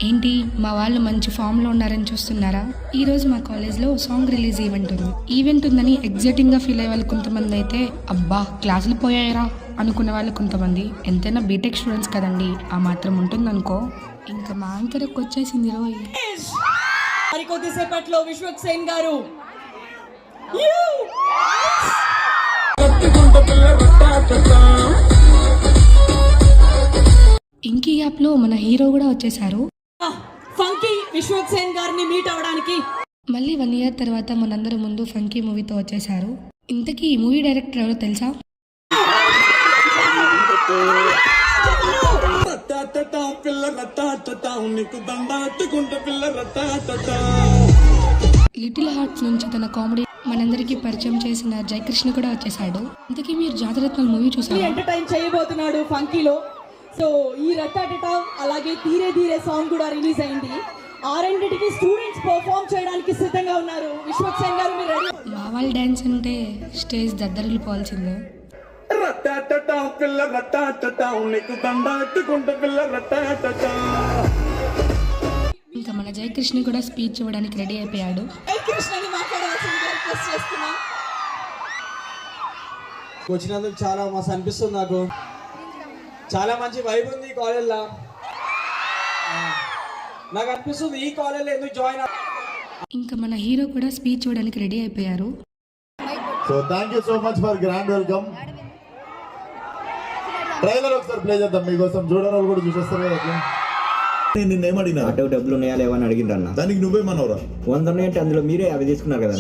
ఏంటి మా వాళ్ళు మంచి ఫామ్లో ఉన్నారని చూస్తున్నారా? ఈరోజు మా కాలేజ్లో సాంగ్ రిలీజ్ ఈవెంట్ ఉందని ఎగ్జైటింగ్గా ఫీల్ అయ్యే వాళ్ళు కొంతమంది అయితే అబ్బా క్లాసులు పోయాయరా అనుకునే వాళ్ళు కొంతమంది. ఎంతైనా బీటెక్ స్టూడెంట్స్ కదండి, ఆ మాత్రం ఉంటుందనుకో. ఇంకా మా యాంకర్కి వచ్చేసింది రోయ్. కొద్దిసేపట్లో విశ్వక్ సేన్ గారు ఇంకీ యాప్లో మన హీరో కూడా వచ్చేసారు. ఫంకీ విశ్వక్ సేన్ గారిని మీట్ అవడానికి మళ్ళీ 1 year తర్వాత మనందరి ముందు ఫంకీ మూవీతో వచ్చేసారు. ఇంతకీ ఈ మూవీ డైరెక్టర్ ఎవరో తెలుసా? లిటిల్ హార్ట్స్ నుంచి తన కామెడీ మనందరికీ పరిచయం చేసిన జయకృష్ణ కూడా వచ్చేసాడు. ఇంతకీ మీరు జాతరత్నాలు మూవీ చూసారు? ఎంటర్టైన్ చేయబోతున్నాడు ఫంకీలో. సో ఈ రట్టాటా అలాగే ధీరే ధీరే సాంగ్ కూడా రిలీజ్ అయింది. ఆ రెండింటికి స్టూడెంట్స్ పర్ఫామ్ చేయడానికి సిద్ధంగా ఉన్నారు. విశ్వక్ సేన్ గారు మీరు రెడీ? మా వాళ్ళ డ్యాన్స్ అంటే స్టేజ్ దద్దరిల్లిపోవాల్సిందే. ఇంకా మన జయకృష్ణ కూడా స్పీచ్ ఇవ్వడానికి రెడీ అయిపోయాడు. వచ్చినందుకు చాలా మస్తు అనిపిస్తుంది. నాకు చాలా మంచి వైబ్ ఉంది ఈ కాలేజ్లో. నాకు అనిపిస్తుంది ఈ కాలేజ్లో ఎందుకు జాయిన్. ఇంకా మన హీరో కూడా స్పీచ్ ఇవ్వడానికి రెడీ అయిపోయారు. So thank you so much for grand welcome. Trailer ఒకసారి ప్లే చేద్దాం మీకోసం, చూడని వాళ్ళు కూడా చూసేస్తారు కదా. నేను నిన్నేమడినా ఆటో డబ్బులు ఉన్నాయా లేవని అడిగిండ్రన్న. దానికి నువ్వేమన్నావురా? 100 ఉన్నాయంటే అందులో మీరే అవి తీసుకున్నారు కదా.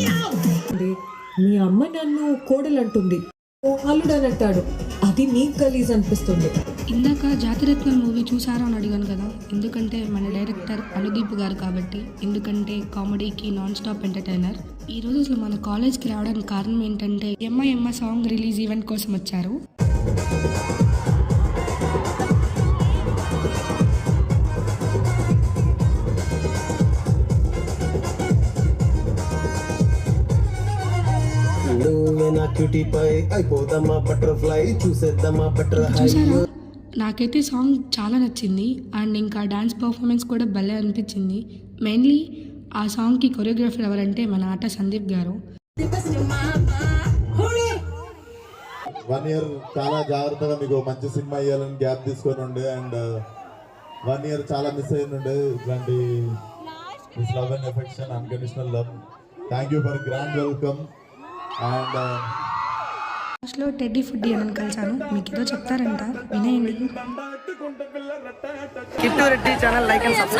మీ అమ్మ నన్ను కోడలు అంటుంది, అల్లుడు అని అంటాడు. అది నీకు గలీజ్ అనిపిస్తుంది. ఇందాక జాతిరత్నం మూవీ చూసారా అని అడిగాను కదా. ఎందుకంటే మన డైరెక్టర్ అనుదీప్ గారు కాబట్టి. ఎందుకంటే కామెడీకి నాన్ స్టాప్ ఎంటర్టైనర్. ఈ రోజు అసలు మన కాలేజ్కి రావడానికి కారణం ఏంటంటే ఎమ్మ సాంగ్ రిలీజ్ ఈవెంట్ కోసం వచ్చారు. చూసారా, నాకైతే సాంగ్ చాలా నచ్చింది. అండ్ ఇంకా డాన్స్ పర్ఫార్మెన్స్ కూడా భలే అనిపించింది. మెయిన్లీ ఆ సాంగ్కి కొరియోగ్రాఫర్ ఎవరంటే మన ఆట సందీప్ గారు. 1 year చాలా జాగ్రత్తగా మీకు మంచి సినిమా ఇవ్వాలని గ్యాప్ తీసుకొని ఉండే. అండ్ 1 year చాలా మిస్ అయ్యిండే. ఇట్లాంటి miss love and affection, unconditional love. Thank you for grand welcome. And లాస్ట్లో టెడ్డీ ఫుడ్డీ అని కలిసాను. మీకు ఏదో చెప్తారంట, వినేయండి. Kittu Reddy channel like and subscribe.